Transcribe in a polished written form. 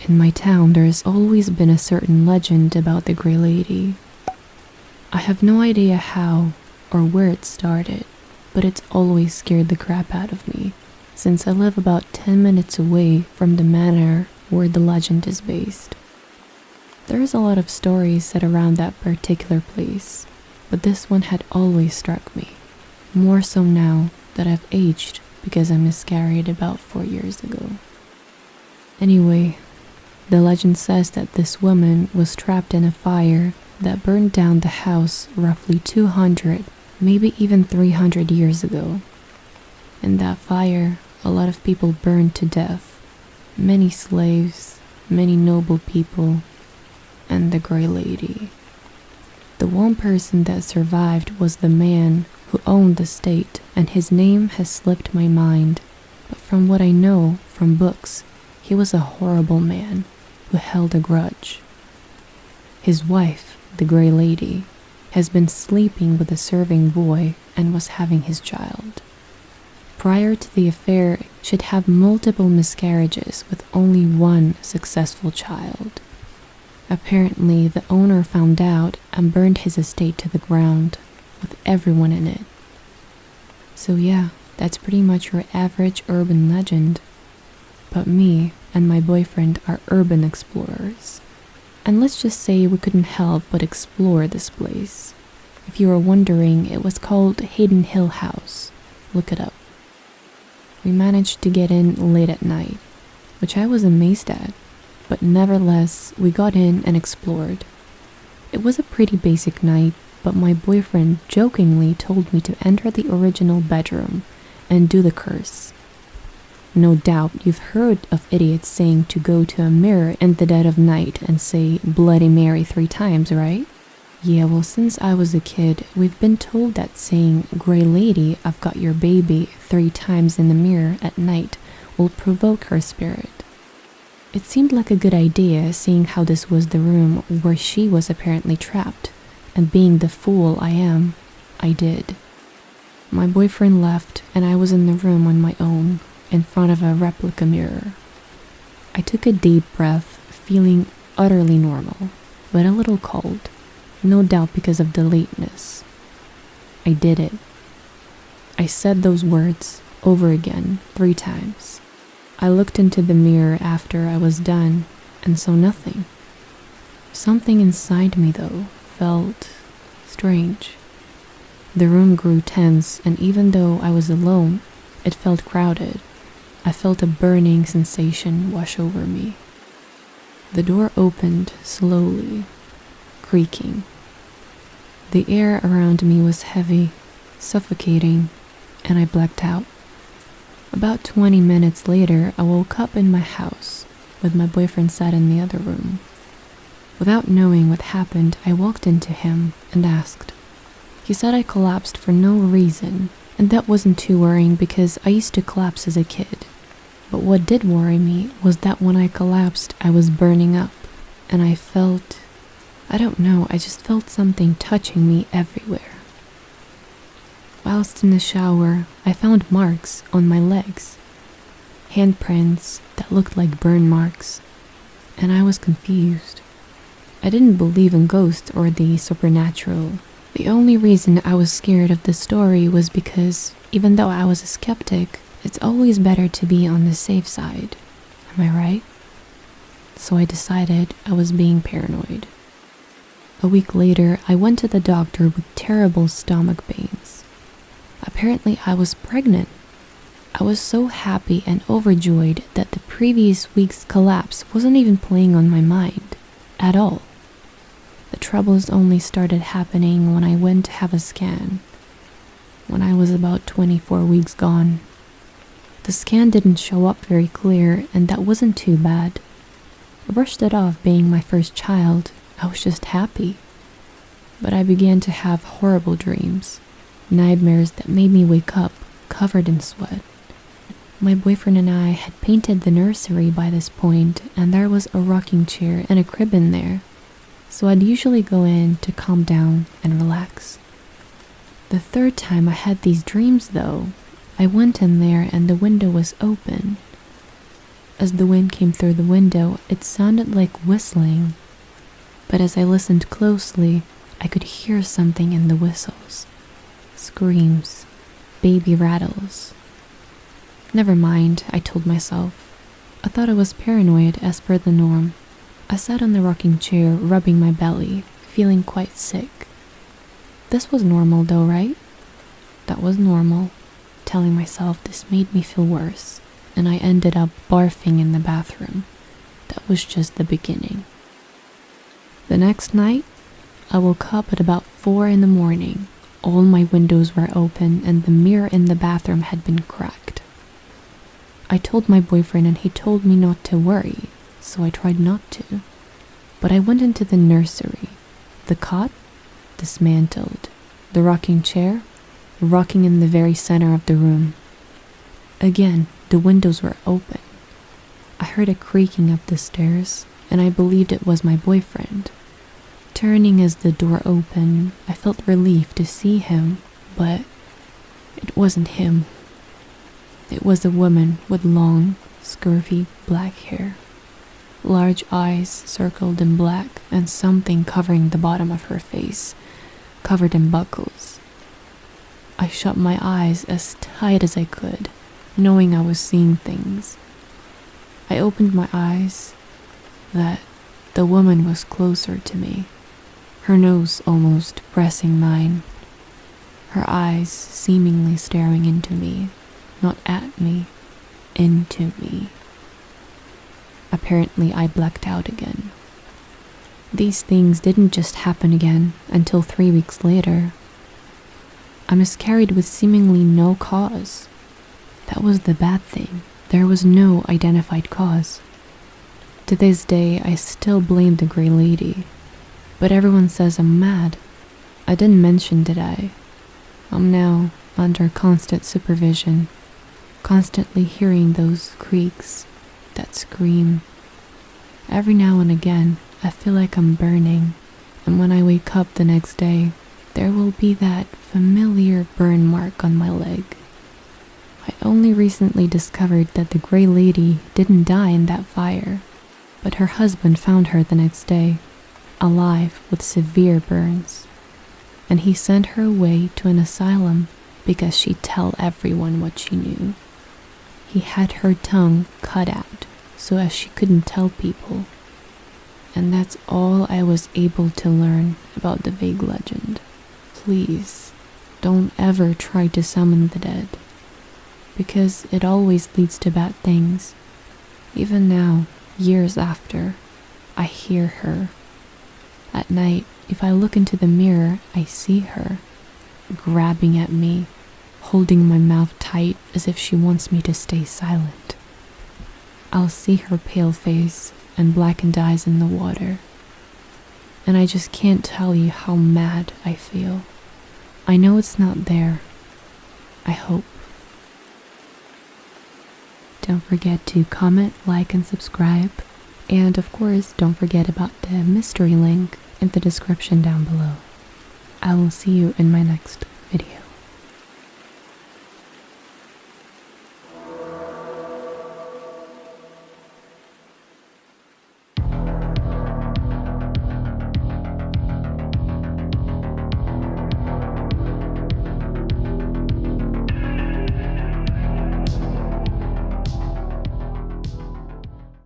In my town, there's always been a certain legend about the Grey Lady. I have no idea how or where it started, but it's always scared the crap out of me, since I live about 10 minutes away from the manor where the legend is based. There's a lot of stories set around that particular place, but this one had always struck me, more so now that I've aged because I miscarried about 4 years ago. Anyway, the legend says that this woman was trapped in a fire that burned down the house roughly 200, maybe even 300 years ago. In that fire, a lot of people burned to death. Many slaves, many noble people, and the Grey Lady. The one person that survived was the man who owned the estate, and his name has slipped my mind. But from what I know from books, he was a horrible man who held a grudge. His wife, the Grey Lady, has been sleeping with a serving boy and was having his child. Prior to the affair, she'd have multiple miscarriages with only one successful child. Apparently, the owner found out and burned his estate to the ground, with everyone in it. So yeah, that's pretty much your average urban legend. But me and my boyfriend are urban explorers. And let's just say we couldn't help but explore this place. If you were wondering, it was called Hayden Hill House. Look it up. We managed to get in late at night, which I was amazed at, but nevertheless, we got in and explored. It was a pretty basic night, but my boyfriend jokingly told me to enter the original bedroom and do the curse. No doubt you've heard of idiots saying to go to a mirror in the dead of night and say Bloody Mary 3 times, right? Yeah, well, since I was a kid, we've been told that saying Grey Lady, I've got your baby 3 times in the mirror at night will provoke her spirit. It seemed like a good idea, seeing how this was the room where she was apparently trapped, and being the fool I am, I did. My boyfriend left and I was in the room on my own, in front of a replica mirror. I took a deep breath, feeling utterly normal, but a little cold, no doubt because of the lateness. I did it. I said those words over again 3 times. I looked into the mirror after I was done and saw nothing. Something inside me, though, felt strange. The room grew tense, and even though I was alone, it felt crowded. I felt a burning sensation wash over me. The door opened slowly, creaking. The air around me was heavy, suffocating, and I blacked out. About 20 minutes later, I woke up in my house, with my boyfriend sat in the other room. Without knowing what happened, I walked into him and asked. He said I collapsed for no reason, and that wasn't too worrying because I used to collapse as a kid. But what did worry me was that when I collapsed, I was burning up, and I felt, I don't know, I just felt something touching me everywhere. Whilst in the shower, I found marks on my legs, handprints that looked like burn marks, and I was confused. I didn't believe in ghosts or the supernatural. The only reason I was scared of the story was because, even though I was a skeptic, it's always better to be on the safe side. Am I right? So I decided I was being paranoid. A week later, I went to the doctor with terrible stomach pains. Apparently, I was pregnant. I was so happy and overjoyed that the previous week's collapse wasn't even playing on my mind at all. The troubles only started happening when I went to have a scan, when I was about 24 weeks gone. The scan didn't show up very clear, and that wasn't too bad. I brushed it off being my first child. I was just happy. But I began to have horrible dreams, nightmares that made me wake up covered in sweat. My boyfriend and I had painted the nursery by this point, and there was a rocking chair and a crib in there, so I'd usually go in to calm down and relax. The third time I had these dreams, though, I went in there and the window was open. As the wind came through the window, it sounded like whistling. But as I listened closely, I could hear something in the whistles. Screams, baby rattles. Never mind, I told myself. I thought I was paranoid as per the norm. I sat on the rocking chair, rubbing my belly, feeling quite sick. This was normal though, right? That was normal. Telling myself this made me feel worse, and I ended up barfing in the bathroom. That was just the beginning. The next night, I woke up at about 4 in the morning. All my windows were open and the mirror in the bathroom had been cracked. I told my boyfriend and he told me not to worry, so I tried not to. But I went into the nursery. The cot, dismantled. The rocking chair, rocking in the very center of the room. Again, the windows were open. I heard a creaking up the stairs, and I believed it was my boyfriend. Turning as the door opened, I felt relief to see him, but it wasn't him. It was a woman with long, scurvy black hair, large eyes circled in black, and something covering the bottom of her face, covered in buckles. I shut my eyes as tight as I could, knowing I was seeing things. I opened my eyes. The woman was closer to me, her nose almost pressing mine, her eyes seemingly staring into me, not at me, into me. Apparently, I blacked out again. These things didn't just happen again until 3 weeks later. I miscarried with seemingly no cause. That was the bad thing. There was no identified cause. To this day, I still blame the Grey Lady. But everyone says I'm mad. I didn't mention, did I? I'm now under constant supervision, constantly hearing those creaks, that scream. Every now and again, I feel like I'm burning, and when I wake up the next day, there will be that familiar burn mark on my leg. I only recently discovered that the Grey Lady didn't die in that fire, but her husband found her the next day, alive with severe burns, and he sent her away to an asylum because she'd tell everyone what she knew. He had her tongue cut out so as she couldn't tell people, and that's all I was able to learn about the vague legend. Please, don't ever try to summon the dead, because it always leads to bad things. Even now, years after, I hear her. At night, if I look into the mirror, I see her, grabbing at me, holding my mouth tight as if she wants me to stay silent. I'll see her pale face and blackened eyes in the water, and I just can't tell you how mad I feel. I know it's not there. I hope. Don't forget to comment, like, and subscribe. And of course, don't forget about the mystery link in the description down below. I will see you in my next video.